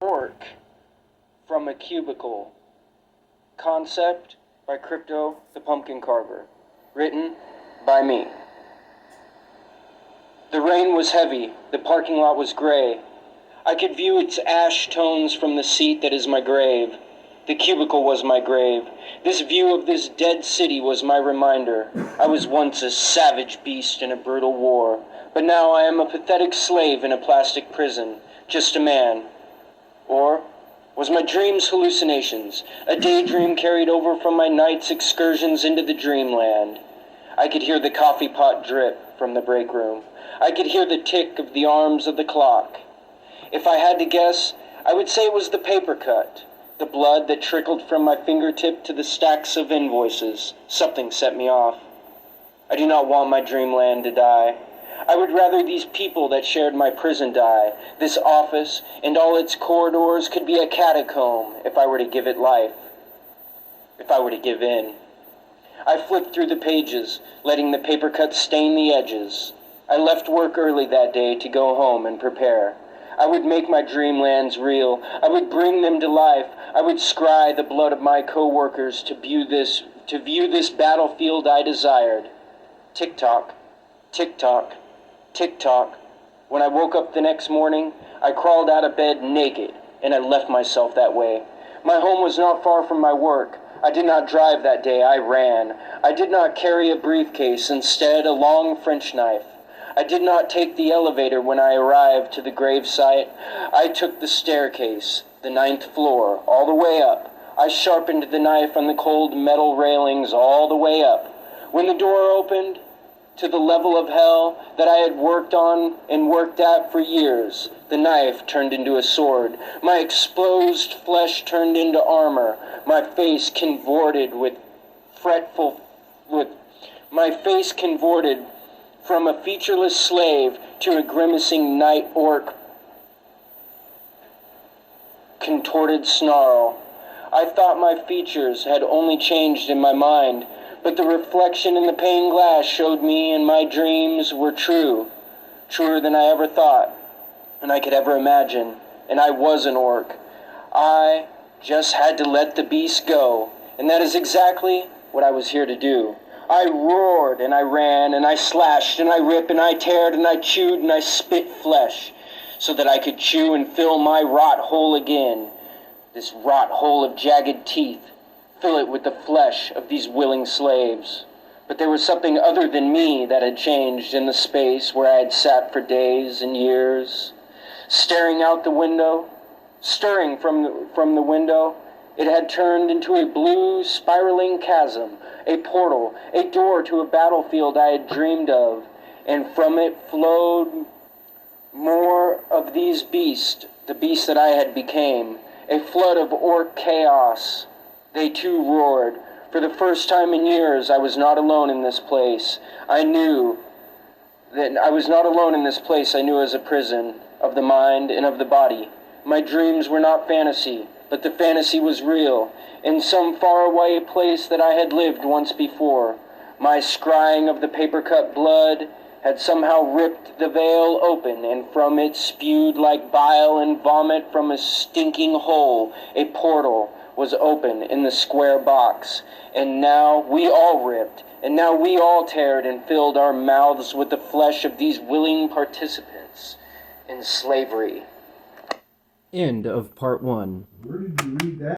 Work from a Cubicle. Concept by Crypto the Pumpkin Carver. Written by me. The rain was heavy. The parking lot was gray. I could view its ash tones from the seat that is my grave. The cubicle was my grave. This view of this dead city was my reminder. I was once a savage beast in a brutal war, but now I am a pathetic slave in a plastic prison, just a man. Or was my dreams hallucinations, a daydream carried over from my night's excursions into the dreamland? I could hear the coffee pot drip from the break room. I could hear the tick of the arms of the clock. If I had to guess, I would say it was the paper cut, the blood that trickled from my fingertip to the stacks of invoices. Something set me off. I do not want my dreamland to die. I would rather these people that shared my prison die. This office and all its corridors could be a catacomb if I were to give it life. If I were to give in. I flipped through the pages, letting the paper cut stain the edges. I left work early that day to go home and prepare. I would make my dreamlands real. I would bring them to life. I would scry the blood of my co-workers to view this battlefield I desired. Tick-tock, tick-tock, tick-tock. When I woke up the next morning, I crawled out of bed naked, and I left myself that way. My home was not far from my work. I did not drive that day, I ran. I did not carry a briefcase, instead a long French knife. I did not take the elevator when I arrived to the gravesite. I took the staircase, the 9th floor, all the way up. I sharpened the knife on the cold metal railings all the way up. When the door opened, to the level of hell that I had worked on and worked at for years, the knife turned into a sword. My exposed flesh turned into armor. My face contorted from a featureless slave to a grimacing night orc contorted snarl. I thought my features had only changed in my mind, but the reflection in the pane glass showed me and my dreams were true, truer than I ever thought, and I could ever imagine, and I was an orc. I just had to let the beast go, and that is exactly what I was here to do. I roared, and I ran, and I slashed, and I ripped, and I teared, and I chewed, and I spit flesh, so that I could chew and fill my rot hole again, this rot hole of jagged teeth, fill it with the flesh of these willing slaves. But there was something other than me that had changed in the space where I had sat for days and years. Staring out the window, stirring from the window, it had turned into a blue, spiraling chasm, a portal, a door to a battlefield I had dreamed of, and from it flowed more of these beasts, the beasts that I had became, a flood of orc chaos. They too roared. For the first time in years, I was not alone in this place. I knew that I was not alone in this place I knew as a prison of the mind and of the body. My dreams were not fantasy, but the fantasy was real, in some faraway place that I had lived once before. My scrying of the paper-cut blood had somehow ripped the veil open, and from it spewed like bile and vomit from a stinking hole. A portal was open in the square box, and now we all ripped, and now we all teared and filled our mouths with the flesh of these willing participants in slavery. End of part 1. Where did you read that?